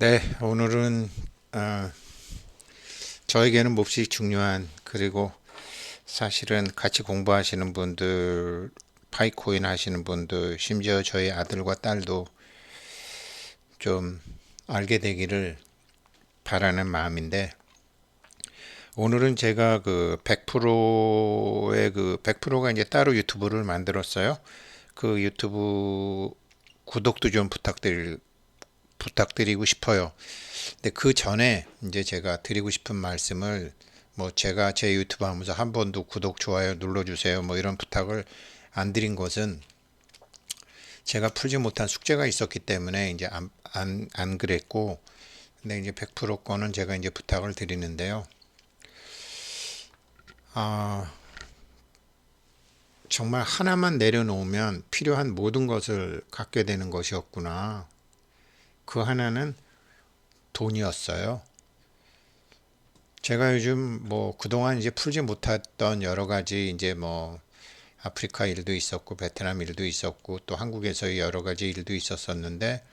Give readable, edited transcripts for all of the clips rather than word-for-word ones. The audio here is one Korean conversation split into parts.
네, 오늘은 어, 저에게는 몹시 중요한 그리고 사실은 같이 공부하시는 분들, 파이코인 하시는 분들, 심지어 저희 아들과 딸도 좀 알게 되기를 바라는 마음인데 오늘은 제가 그 100%의 그 100%가 이제 따로 유튜브를 만들었어요. 그 유튜브 구독도 좀 부탁드리고 싶어요. 근데 그 전에 이제 제가 드리고 싶은 말씀을 뭐 제가 제 유튜브 하면서 한 번도 구독, 좋아요 눌러주세요 뭐 이런 부탁을 안 드린 것은 제가 풀지 못한 숙제가 있었기 때문에 이제 안 그랬고, 근데 이제 100% 거는 제가 이제 부탁을 드리는데요. 아, 정말 하나만 내려놓으면 필요한 모든 것을 갖게 되는 것이었구나. 그 하나는 돈이었어요. 제가 요즘 뭐 그동안 이제 풀지 못했던 여러 가지 이제 뭐 아프리카 일도 있었고 베트남 일도 있었고 또 한국에서의 여러 가지 일도 있었었는데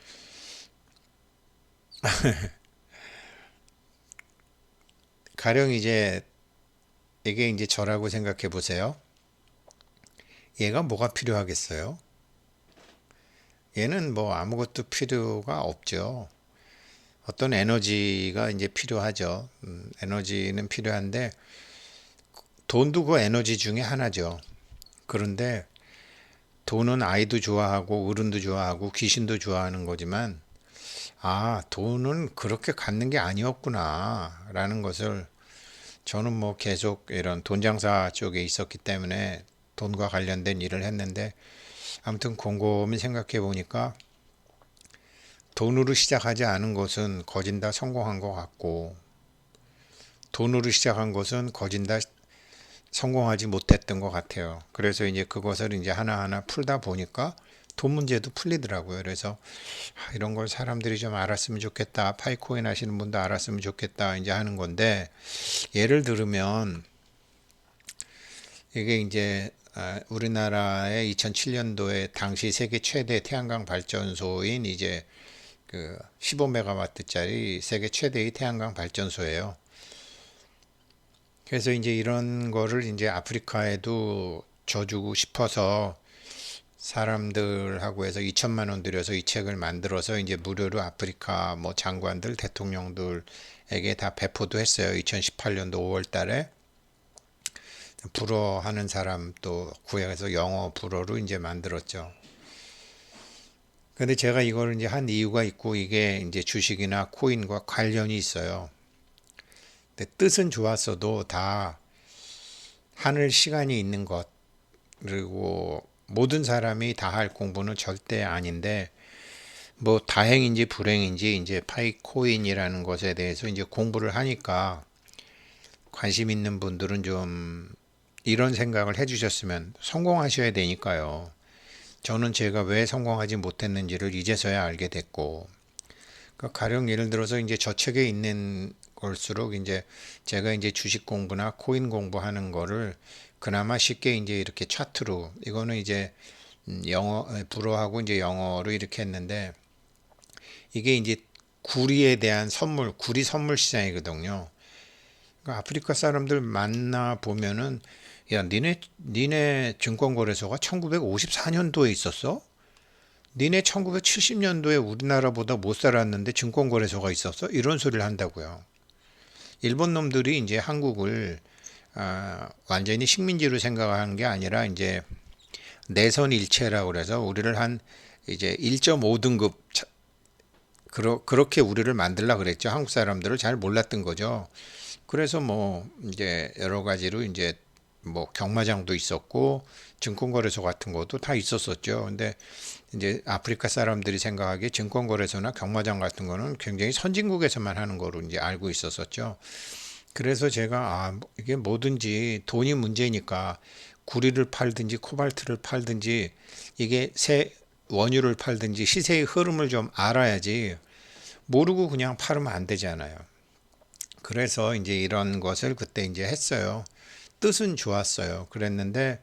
가령 이제 이게 이제 저라고 생각해 보세요. 얘가 뭐가 필요하겠어요? 얘는 뭐 아무것도 필요가 없죠. 어떤 에너지가 이제 필요하죠. 에너지는 필요한데 돈도 그 에너지 중에 하나죠. 그런데 돈은 아이도 좋아하고 어른도 좋아하고 귀신도 좋아하는 거지만 아, 돈은 그렇게 갖는 게 아니었구나 라는 것을 저는 뭐 계속 이런 돈 장사 쪽에 있었기 때문에 돈과 관련된 일을 했는데 아무튼 곰곰이 생각해 보니까 돈으로 시작하지 않은 것은 거진 다 성공한 것 같고 돈으로 시작한 것은 거진 다 성공하지 못했던 것 같아요. 그래서 이제 그것을 이제 하나하나 풀다 보니까 돈 문제도 풀리더라고요. 그래서 이런 걸 사람들이 좀 알았으면 좋겠다. 파이코인 하시는 분도 알았으면 좋겠다. 이제 하는 건데 예를 들으면 이게 이제 우리나라의 2007년도에 당시 세계 최대 태양광 발전소인 이제 그 15메가와트짜리 세계 최대의 태양광 발전소예요. 그래서 이제 이런 거를 이제 아프리카에도 줘주고 싶어서 사람들하고 해서 2천만 원 들여서 이 책을 만들어서 이제 무료로 아프리카 뭐 장관들, 대통령들에게 다 배포도 했어요. 2018년도 5월 달에 불어 하는 사람 또 구해서 영어 불어로 이제 만들었죠. 근데 제가 이걸 이제 한 이유가 있고 이게 이제 주식이나 코인과 관련이 있어요. 근데 뜻은 좋았어도 다 하늘 시간이 있는 것 그리고 모든 사람이 다 할 공부는 절대 아닌데 뭐 다행인지 불행인지 이제 파이코인이라는 것에 대해서 이제 공부를 하니까 관심 있는 분들은 좀 이런 생각을 해주셨으면 성공하셔야 되니까요. 저는 제가 왜 성공하지 못했는지를 이제서야 알게 됐고, 그러니까 가령 예를 들어서 이제 저 책에 있는 걸수록 이제 제가 이제 주식 공부나 코인 공부하는 거를 그나마 쉽게 이제 이렇게 차트로 이거는 이제 영어 불어하고 이제 영어로 이렇게 했는데 이게 이제 구리에 대한 선물, 구리 선물 시장이거든요. 그러니까 아프리카 사람들 만나 보면은 야, 니네 증권거래소가 1954년도에 있었어? 니네 1970년도에 우리나라보다 못 살았는데 증권거래소가 있었어? 이런 소리를 한다고요. 일본 놈들이 이제 한국을 완전히 식민지로 생각하는 게 아니라 이제 내선 일체라고 그래서 우리를 한 이제 1.5등급 그렇게 우리를 만들라 그랬죠. 한국 사람들을 잘 몰랐던 거죠. 그래서 뭐 이제 여러 가지로 이제 뭐 경마장도 있었고 증권거래소 같은 것도 다 있었었죠. 근데 이제 아프리카 사람들이 생각하기에 증권거래소나 경마장 같은 거는 굉장히 선진국에서만 하는 거로 이제 알고 있었었죠. 그래서 제가 이게 뭐든지 돈이 문제니까 구리를 팔든지 코발트를 팔든지 이게 새 원유를 팔든지 시세의 흐름을 좀 알아야지 모르고 그냥 팔으면 안 되잖아요. 그래서 이제 이런 것을 그때 이제 했어요. 뜻은 좋았어요. 그랬는데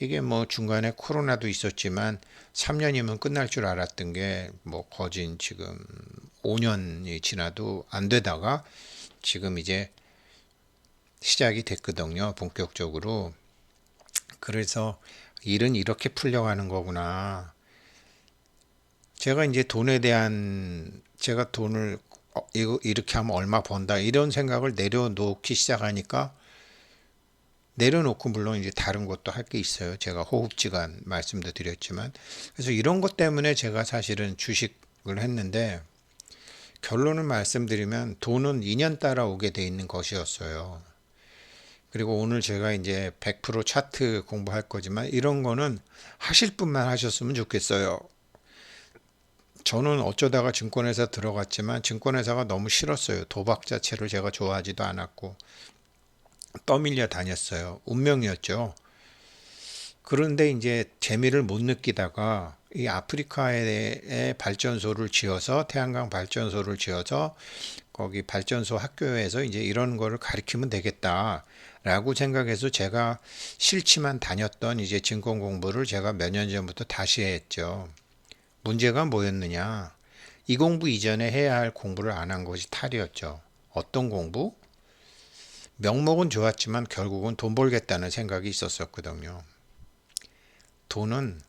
이게 뭐 중간에 코로나도 있었지만 3년이면 끝날 줄 알았던 게 뭐 거진 지금 5년이 지나도 안 되다가 지금 이제 시작이 됐거든요. 본격적으로. 그래서 일은 이렇게 풀려가는 거구나. 제가 이제 돈에 대한 제가 돈을 이거 이렇게 하면 얼마 번다 이런 생각을 내려놓기 시작하니까 내려놓고 물론 이제 다른 것도 할 게 있어요. 제가 호흡지간 말씀도 드렸지만 그래서 이런 것 때문에 제가 사실은 주식을 했는데 결론을 말씀드리면 돈은 인연 따라 오게 돼 있는 것이었어요. 그리고 오늘 제가 이제 100% 차트 공부할 거지만 이런 거는 하실 분만 하셨으면 좋겠어요. 저는 어쩌다가 증권회사 들어갔지만 증권회사가 너무 싫었어요. 도박 자체를 제가 좋아하지도 않았고 떠밀려 다녔어요. 운명이었죠. 그런데 이제 재미를 못 느끼다가 이 아프리카에 발전소를 지어서 태양광 발전소를 지어서 거기 발전소 학교에서 이제 이런 거를 가르치면 되겠다라고 생각해서 제가 싫지만 다녔던 이제 증권 공부를 제가 몇 년 전부터 다시 했죠. 문제가 뭐였느냐? 이 공부 이전에 해야 할 공부를 안 한 것이 탈이었죠. 어떤 공부? 명목은 좋았지만 결국은 돈 벌겠다는 생각이 있었었거든요. 돈은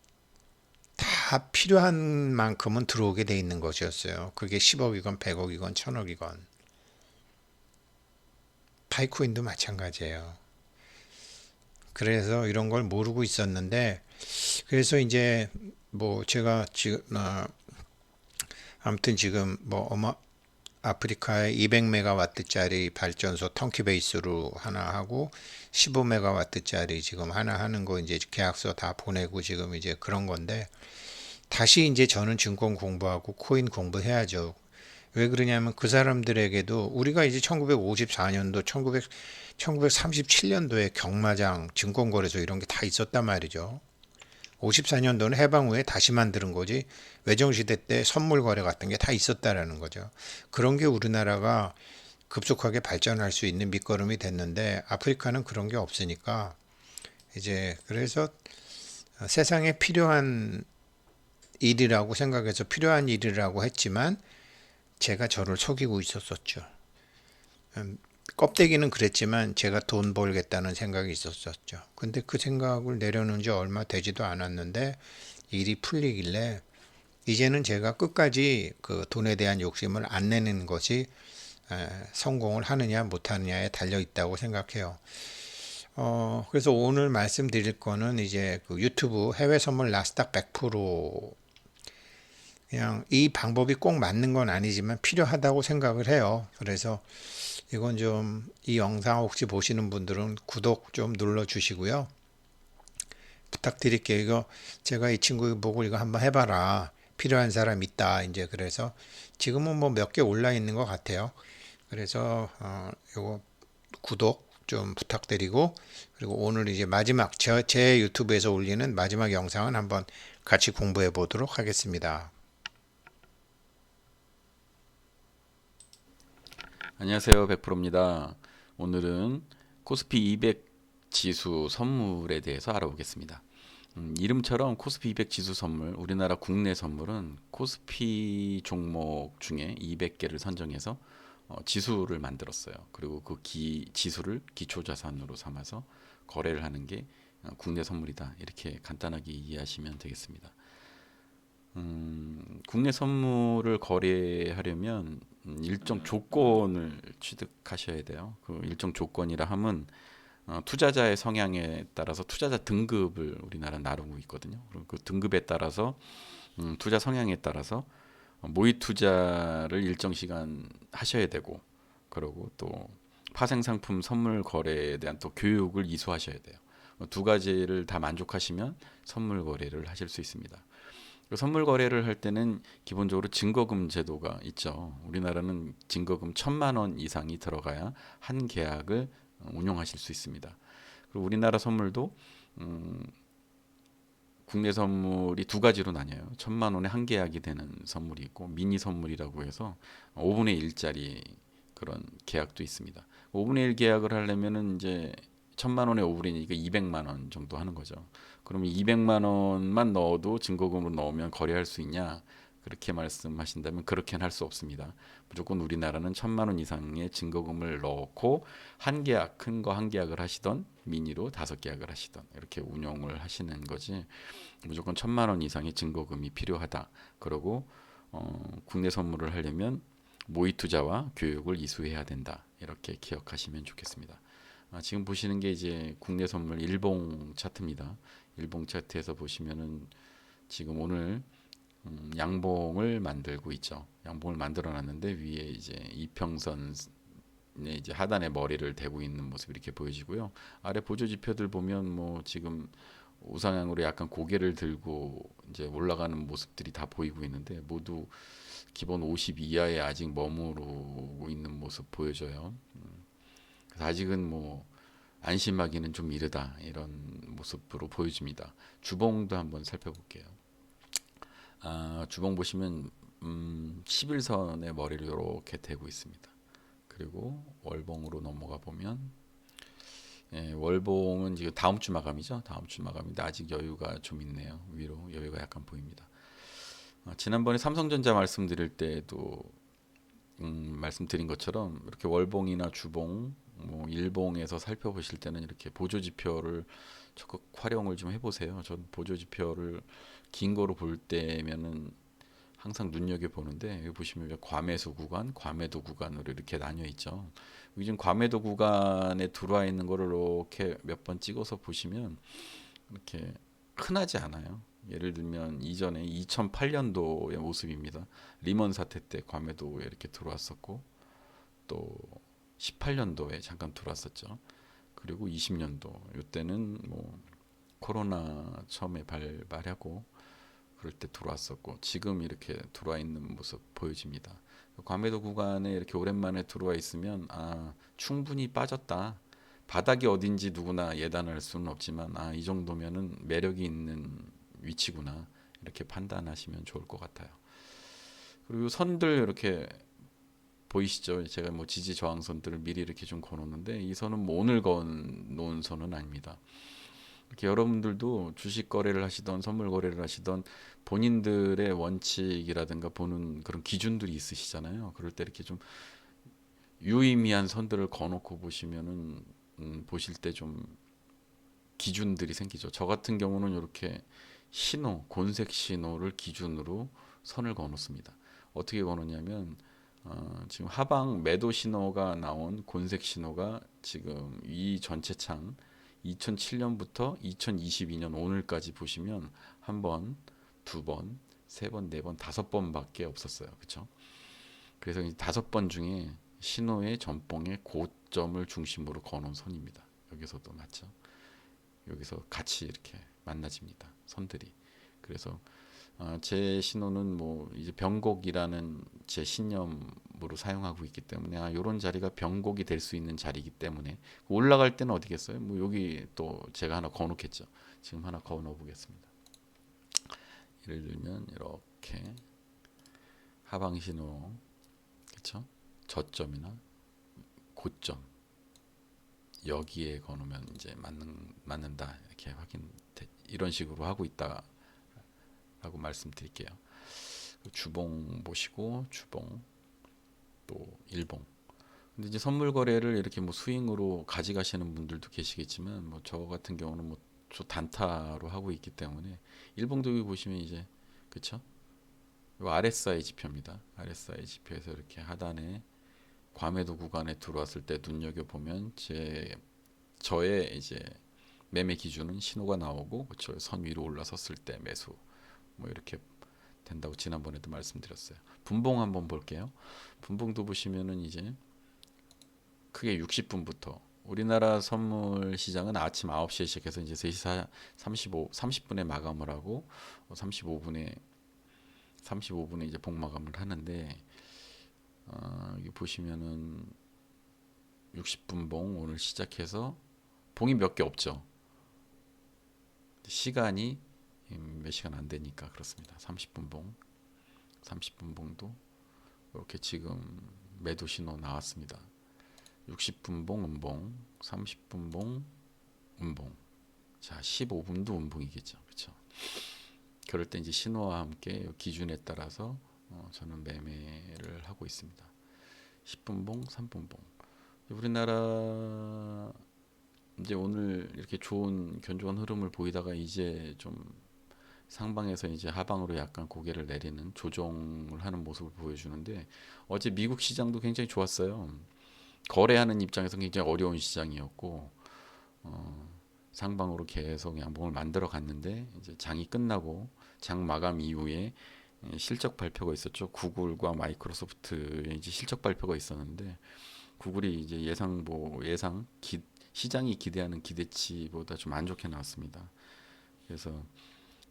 다 필요한 만큼은 들어오게 돼 있는 것이었어요. 그게 10억이건 100억이건 1000억이건. 파이코인도 마찬가지예요. 그래서 이런 걸 모르고 있었는데 그래서 이제 뭐 제가 지금 아무튼 지금 뭐 아프리카에 200메가와트짜리 발전소 턴키 베이스로 하나 하고 15메가와트짜리 지금 하나 하는 거 이제 계약서 다 보내고 지금 이제 그런 건데 다시 이제 저는 증권 공부하고 코인 공부해야죠. 왜 그러냐면 그 사람들에게도 우리가 이제 1954년도, 1937년도에 경마장, 증권거래소 이런 게 다 있었단 말이죠. 54년도는 해방 후에 다시 만드는 거지 외정시대 때 선물 거래 같은 게 다 있었다라는 거죠. 그런 게 우리나라가 급속하게 발전할 수 있는 밑거름이 됐는데 아프리카는 그런 게 없으니까 이제 그래서 세상에 필요한 일이라고 생각해서 필요한 일이라고 했지만 제가 저를 속이고 있었었죠. 껍데기는 그랬지만 제가 돈 벌겠다는 생각이 있었었죠. 근데 그 생각을 내려놓은 지 얼마 되지도 않았는데 일이 풀리길래 이제는 제가 끝까지 그 돈에 대한 욕심을 안 내는 것이 성공을 하느냐 못하느냐에 달려 있다고 생각해요. 그래서 오늘 말씀드릴 거는 이제 그 유튜브 해외 선물 나스닥 100% 그냥 이 방법이 꼭 맞는 건 아니지만 필요하다고 생각을 해요. 그래서 이건 좀 이 영상 혹시 보시는 분들은 구독 좀 눌러 주시고요. 부탁드릴게요. 이거 제가 이 친구 보고 이거 한번 해봐라. 필요한 사람 있다. 이제 그래서 지금은 뭐 몇 개 올라 있는 것 같아요. 그래서 이거 구독 좀 부탁드리고 그리고 오늘 이제 마지막 제 유튜브에서 올리는 마지막 영상은 한번 같이 공부해 보도록 하겠습니다. 안녕하세요. 100%입니다. 오늘은 코스피 200 지수 선물에 대해서 알아보겠습니다. 이름처럼 코스피 200 지수 선물, 우리나라 국내 선물은 코스피 종목 중에 200개를 선정해서 지수를 만들었어요. 그리고 그 지수를 기초자산으로 삼아서 거래를 하는 게 국내 선물이다. 이렇게 간단하게 이해하시면 되겠습니다. 국내 선물을 거래하려면 일정 조건을 취득하셔야 돼요. 그 일정 조건이라 함은 투자자의 성향에 따라서 투자자 등급을 우리나라 나누고 있거든요. 그리고 그 등급에 따라서 투자 성향에 따라서 모의 투자를 일정 시간 하셔야 되고, 그리고 또 파생 상품 선물 거래에 대한 또 교육을 이수하셔야 돼요. 두 가지를 다 만족하시면 선물 거래를 하실 수 있습니다. 선물 거래를 할 때는 기본적으로 증거금 제도가 있죠. 우리나라는 증거금 1,000만 원 이상이 들어가야 한 계약을 운용하실 수 있습니다. 그리고 우리나라 선물도 국내 선물이 두 가지로 나뉘어요. 1,000만 원에 한 계약이 되는 선물이 있고 미니 선물이라고 해서 5분의 1짜리 그런 계약도 있습니다. 5분의 1 계약을 하려면은 이제 천만 원의 오불이니까 200만 원 정도 하는 거죠. 그러면 200만 원만 넣어도 증거금으로 넣으면 거래할 수 있냐? 그렇게 말씀하신다면 그렇게는 할 수 없습니다. 무조건 우리나라는 천만 원 이상의 증거금을 넣고 한 계약, 큰 거 한 계약을 하시던 미니로 5계약을 하시던 이렇게 운용을 하시는 거지. 무조건 천만 원 이상의 증거금이 필요하다. 그리고 국내 선물을 하려면 모의 투자와 교육을 이수해야 된다. 이렇게 기억하시면 좋겠습니다. 지금 보시는 게 이제 국내 선물 일봉 차트입니다. 일봉 차트에서 보시면은 지금 오늘 양봉을 만들고 있죠. 양봉을 만들어 놨는데 위에 이제 이평선에 이제 하단에 머리를 대고 있는 모습이 이렇게 보여지고요. 아래 보조 지표들 보면 뭐 지금 우상향으로 약간 고개를 들고 이제 올라가는 모습들이 다 보이고 있는데 모두 기본 50 이하에 아직 머무르고 있는 모습 보여져요. 그래서 아직은 뭐 안심하기는 좀 이르다 이런 모습으로 보여집니다. 주봉도 한번 살펴볼게요. 주봉 보시면 11선의 머리를 이렇게 대고 있습니다. 그리고 월봉으로 넘어가 보면 월봉은 지금 다음 주 마감이죠. 다음 주 마감인데 아직 여유가 좀 있네요. 위로 여유가 약간 보입니다. 지난번에 삼성전자 말씀드릴 때도 말씀드린 것처럼 이렇게 월봉이나 주봉, 뭐 일봉에서 살펴보실 때는 이렇게 보조 지표를 적극 활용을 좀 해보세요. 전 보조 지표를 긴 거로 볼 때면은 항상 눈여겨 보는데 여기 보시면 과매수 구간, 과매도 구간으로 이렇게 나뉘어 있죠. 여기 지금 과매도 구간에 들어와 있는 거를 이렇게 몇 번 찍어서 보시면 이렇게 흔하지 않아요. 예를 들면 이전에 2008년도의 모습입니다. 리먼 사태 때 과매도에 이렇게 들어왔었고 또 18년도에 잠깐 들어왔었죠. 그리고 20년도 이때는 뭐 코로나 처음에 발발하고 그럴 때 들어왔었고 지금 이렇게 들어와 있는 모습 보여집니다. 과매도 구간에 이렇게 오랜만에 들어와 있으면 충분히 빠졌다. 바닥이 어딘지 누구나 예단할 수는 없지만 이 정도면은 매력이 있는 위치구나 이렇게 판단하시면 좋을 것 같아요. 그리고 선들 이렇게 보이시죠? 제가 뭐 지지 저항선들을 미리 이렇게 좀 거놓는데 이 선은 뭐 오늘 거놓은 선은 아닙니다. 이렇게 여러분들도 주식 거래를 하시던 선물 거래를 하시던 본인들의 원칙이라든가 보는 그런 기준들이 있으시잖아요. 그럴 때 이렇게 좀 유의미한 선들을 거놓고 보시면은 보실 때 좀 기준들이 생기죠. 저 같은 경우는 이렇게 신호, 곤색 신호를 기준으로 선을 거놓습니다. 어떻게 거놓냐면 지금 하방 매도 신호가 나온 곤색 신호가 지금 이 전체 창 2007년부터 2022년 오늘까지 보시면 한 번, 두 번, 세 번, 네 번, 5번밖에 없었어요. 그렇죠? 그래서 이 5번 중에 신호의 전봉의 고점을 중심으로 거놓은 선입니다. 여기서도 맞죠? 여기서 같이 이렇게 만나집니다. 선들이. 그래서 제 신호는 뭐 이제 병곡이라는 제 신념으로 사용하고 있기 때문에 이런 자리가 병곡이 될 수 있는 자리이기 때문에 올라갈 때는 어디겠어요? 뭐 여기 또 제가 하나 거놓겠죠. 지금 하나 거놓어 보겠습니다. 예를 들면 이렇게 하방 신호, 그렇죠? 저점이나 고점 여기에 거놓으면 이제 맞는다 이렇게 확인 이런 식으로 하고 있다라고 말씀드릴게요. 주봉 보시고 주봉 또 일봉. 근데 이제 선물 거래를 이렇게 뭐 스윙으로 가져가시는 분들도 계시겠지만 뭐 저 같은 경우는 뭐 저 단타로 하고 있기 때문에 일봉도 여기 보시면 이제 그쵸? 이 RSI 지표입니다. RSI 지표에서 이렇게 하단에 과매도 구간에 들어왔을 때 눈여겨 보면 저의 이제 매매 기준은 신호가 나오고 그쵸? 선 위로 올라섰을 때 매수 뭐 이렇게 된다고 지난번에도 말씀드렸어요. 분봉 한번 볼게요. 분봉도 보시면은 이제 크게 60분부터 우리나라 선물 시장은 아침 9시에 시작해서 이제 3시 30분에 마감을 하고 35분에 이제 복마감을 하는데 여기 보시면은 60분 봉 오늘 시작해서 봉이 몇 개 없죠. 시간이 몇 시간 안 되니까 그렇습니다. 30분 봉, 30분 봉도 이렇게 지금 매도 신호 나왔습니다. 60분 봉 음봉, 30분 봉 음봉. 자, 15분도 음봉이겠죠. 그렇죠? 그럴 때 이제 신호와 함께 기준에 따라서 저는 매매를 하고 있습니다. 10분봉, 3분봉. 우리나라 이제 오늘 이렇게 좋은 견조한 흐름을 보이다가 이제 좀 상방에서 이제 하방으로 약간 고개를 내리는 조정을 하는 모습을 보여주는데, 어제 미국 시장도 굉장히 좋았어요. 거래하는 입장에서 굉장히 어려운 시장이었고 상방으로 계속 양봉을 만들어 갔는데, 이제 장이 끝나고 장 마감 이후에 실적 발표가 있었죠. 구글과 마이크로소프트의 이제 실적 발표가 있었는데, 구글이 이제 시장이 기대하는 기대치보다 좀 안 좋게 나왔습니다. 그래서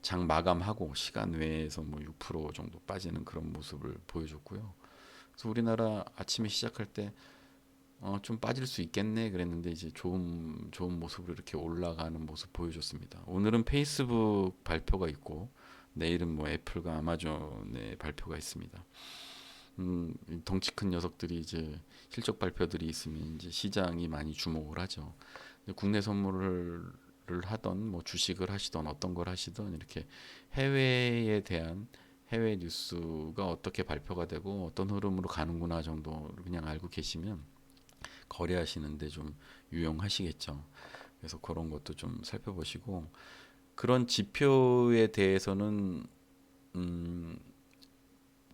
장 마감하고 시간 외에서 뭐 6% 정도 빠지는 그런 모습을 보여줬고요. 그래서 우리나라 아침에 시작할 때 좀 빠질 수 있겠네 그랬는데, 이제 좋은 모습으로 이렇게 올라가는 모습 보여줬습니다. 오늘은 페이스북 발표가 있고 내일은 뭐 애플과 아마존의 발표가 있습니다. 덩치 큰 녀석들이 이제 실적 발표들이 있으면 이제 시장이 많이 주목을 하죠. 국내 선물을 하던 뭐 주식을 하시던 어떤 걸 하시던, 이렇게 해외에 대한 해외 뉴스가 어떻게 발표가 되고 어떤 흐름으로 가는구나 정도를 그냥 알고 계시면 거래하시는데 좀 유용하시겠죠. 그래서 그런 것도 좀 살펴보시고, 그런 지표에 대해서는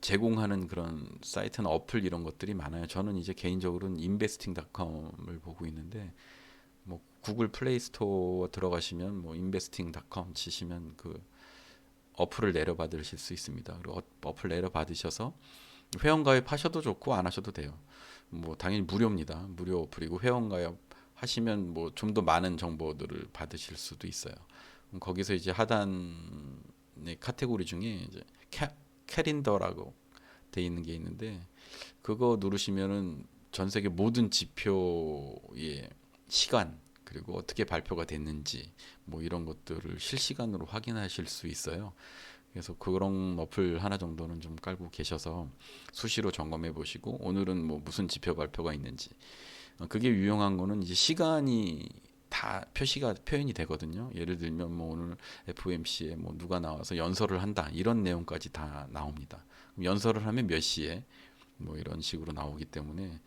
제공하는 그런 사이트나 어플 이런 것들이 많아요. 저는 이제 개인적으로는 investing.com을 보고 있는데, 뭐 구글 플레이 스토어 들어가시면 뭐 investing.com 치시면 그 어플을 내려 받으실 수 있습니다. 그리고 어플 내려 받으셔서 회원 가입하셔도 좋고 안 하셔도 돼요. 뭐 당연히 무료입니다. 무료 어플이고, 회원 가입 하시면 뭐 좀 더 많은 정보들을 받으실 수도 있어요. 거기서 이제 하단의 카테고리 중에 이제 캘린더라고 돼 있는 게 있는데, 그거 누르시면은 전 세계 모든 지표의 시간, 그리고 어떻게 발표가 됐는지 뭐 이런 것들을 실시간으로 확인하실 수 있어요. 그래서 그런 어플 하나 정도는 좀 깔고 계셔서 수시로 점검해 보시고, 오늘은 뭐 무슨 지표 발표가 있는지, 그게 유용한 거는 이제 시간이 다 표현이 되거든요. 예를 들면 뭐 오늘 FOMC에 뭐 누가 나와서 연설을 한다 이런 내용까지 다 나옵니다. 그럼 연설을 하면 몇 시에 뭐 이런 식으로 나오기 때문에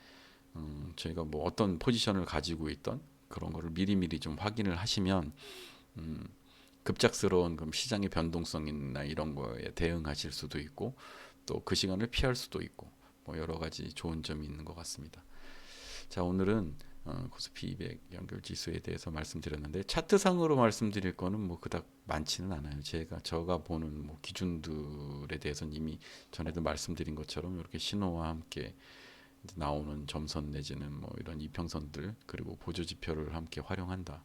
저희가 뭐 어떤 포지션을 가지고 있던 그런 거를 미리미리 좀 확인을 하시면 급작스러운 그럼 시장의 변동성이나 이런 거에 대응하실 수도 있고, 또 그 시간을 피할 수도 있고, 뭐 여러 가지 좋은 점이 있는 것 같습니다. 자, 오늘은 코스피 200 연결 지수에 대해서 말씀드렸는데, 차트상으로 말씀드릴 거는 뭐 그닥 많지는 않아요. 제가 보는 뭐 기준들에 대해서는 이미 전에도 말씀드린 것처럼 이렇게 신호와 함께 나오는 점선 내지는 뭐 이런 이평선들, 그리고 보조 지표를 함께 활용한다,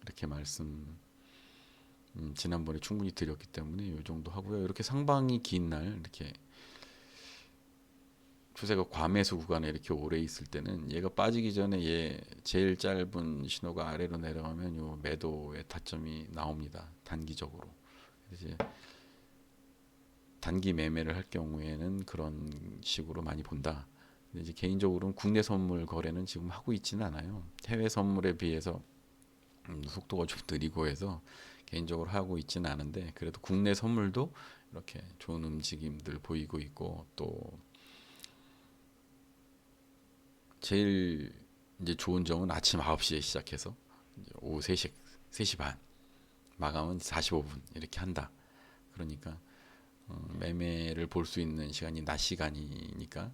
이렇게 말씀 지난번에 충분히 드렸기 때문에 이 정도 하고요. 이렇게 상방이 긴 날, 이렇게 추세가 과매수 구간에 이렇게 오래 있을 때는 얘가 빠지기 전에 얘 제일 짧은 신호가 아래로 내려가면 요 매도의 타점이 나옵니다. 단기적으로. 이제 단기 매매를 할 경우에는 그런 식으로 많이 본다. 근데 이제 개인적으로는 국내 선물 거래는 지금 하고 있지는 않아요. 해외 선물에 비해서 속도가 좀 느리고 해서 개인적으로 하고 있지는 않은데, 그래도 국내 선물도 이렇게 좋은 움직임들 보이고 있고, 또 제일 이제 좋은 점은 아침 9시에 시작해서 이제 오후 3시 반, 마감은 45분 이렇게 한다. 그러니까 매매를 볼 수 있는 시간이 낮 시간이니까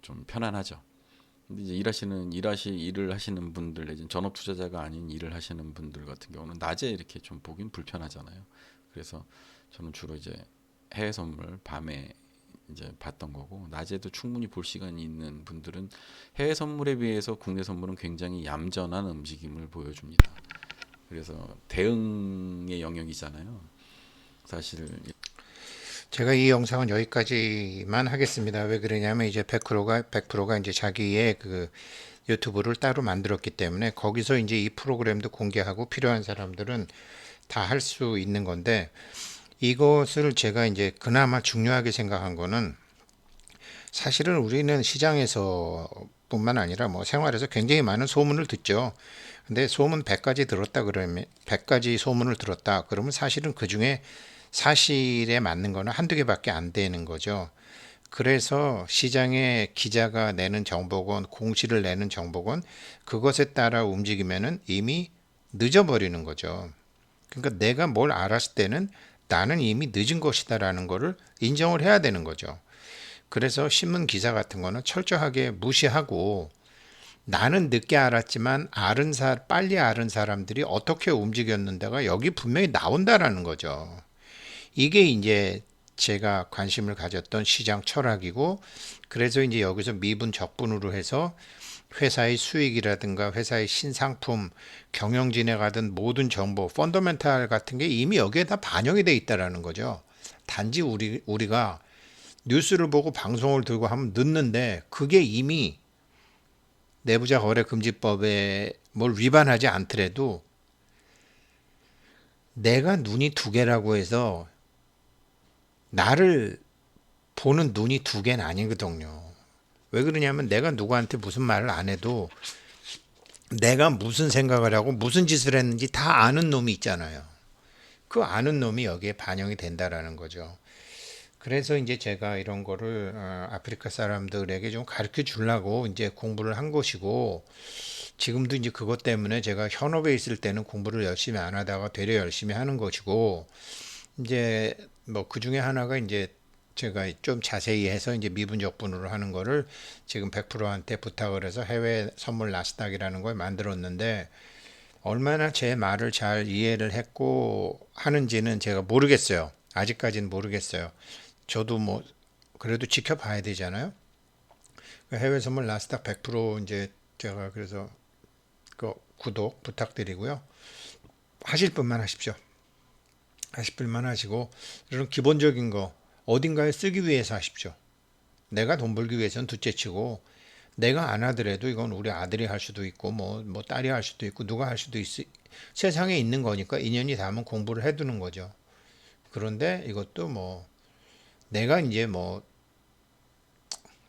좀 편안하죠. 근데 이제 일을 하시는 분들, 내지는 전업 투자자가 아닌 일을 하시는 분들 같은 경우는 낮에 이렇게 좀 보긴 불편하잖아요. 그래서 저는 주로 이제 해외 선물 밤에 이제 봤던 거고, 낮에도 충분히 볼 시간이 있는 분들은 해외 선물에 비해서 국내 선물은 굉장히 얌전한 움직임을 보여줍니다. 그래서 대응의 영역이잖아요. 사실 제가 이 영상은 여기까지만 하겠습니다. 왜 그러냐면 이제 100%가 이제 자기의 그 유튜브를 따로 만들었기 때문에 거기서 이제 이 프로그램도 공개하고 필요한 사람들은 다 할 수 있는 건데, 이것을 제가 이제 그나마 중요하게 생각한 거는, 사실은 우리는 시장에서 뿐만 아니라 뭐 생활에서 굉장히 많은 소문을 듣죠. 근데 소문 100가지 들었다 그러면 100가지 소문을 들었다 그러면 사실은 그중에 사실에 맞는 거는 한두 개밖에 안 되는 거죠. 그래서 시장에 기자가 내는 정보건 공시를 내는 정보건 그것에 따라 움직이면은 이미 늦어버리는 거죠. 그러니까 내가 뭘 알았을 때는 나는 이미 늦은 것이다라는 거를 인정을 해야 되는 거죠. 그래서 신문 기사 같은 거는 철저하게 무시하고 나는 늦게 알았지만 빨리 알은 사람들이 어떻게 움직였는데가 여기 분명히 나온다라는 거죠. 이게 이제 제가 관심을 가졌던 시장 철학이고, 그래서 이제 여기서 미분 적분으로 해서 회사의 수익이라든가 회사의 신상품, 경영진에 가든 모든 정보, 펀더멘탈 같은 게 이미 여기에 다 반영이 돼 있다라는 거죠. 단지 우리가 뉴스를 보고 방송을 들고 하면 늦는데 그게 이미 내부자 거래 금지법에 뭘 위반하지 않더라도 내가 눈이 두 개라고 해서 나를 보는 눈이 두 개는 아니거든요. 왜 그러냐면 내가 누구한테 무슨 말을 안 해도 내가 무슨 생각을 하고 무슨 짓을 했는지 다 아는 놈이 있잖아요. 그 아는 놈이 여기에 반영이 된다라는 거죠. 그래서 이제 제가 이런 거를 아프리카 사람들에게 좀 가르쳐 주려고 이제 공부를 한 것이고, 지금도 이제 그것 때문에 제가 현업에 있을 때는 공부를 열심히 안 하다가 되려 열심히 하는 것이고, 이제 뭐 그 중에 하나가 이제 제가 좀 자세히 해서 이제 미분적분으로 하는 거를 지금 100%한테 부탁을 해서 해외 선물 나스닥이라는 걸 만들었는데, 얼마나 제 말을 잘 이해를 했고 하는지는 제가 모르겠어요. 아직까지는 모르겠어요. 저도 뭐 그래도 지켜봐야 되잖아요. 해외 선물 나스닥 100% 이제 제가 그래서 그 구독 부탁드리고요. 하실 분만 하십시오. 하실 분만 하시고, 이런 기본적인 거 어딘가에 쓰기 위해서 하십시오. 내가 돈 벌기 위해서는 둘째치고, 내가 안 하더라도 이건 우리 아들이 할 수도 있고 뭐 딸이 할 수도 있고 누가 할 수도 세상에 있는 거니까 인연이 닿으면 공부를 해두는 거죠. 그런데 이것도 뭐 내가 이제 뭐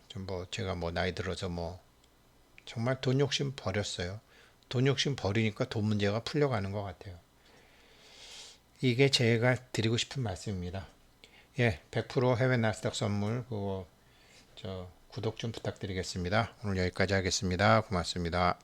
좀 뭐 제가 뭐 나이 들어서 뭐 정말 돈 욕심 버렸어요. 돈 욕심 버리니까 돈 문제가 풀려가는 것 같아요. 이게 제가 드리고 싶은 말씀입니다. 예, 100% 해외 나스닥 선물 그거 저 구독 좀 부탁드리겠습니다. 오늘 여기까지 하겠습니다. 고맙습니다.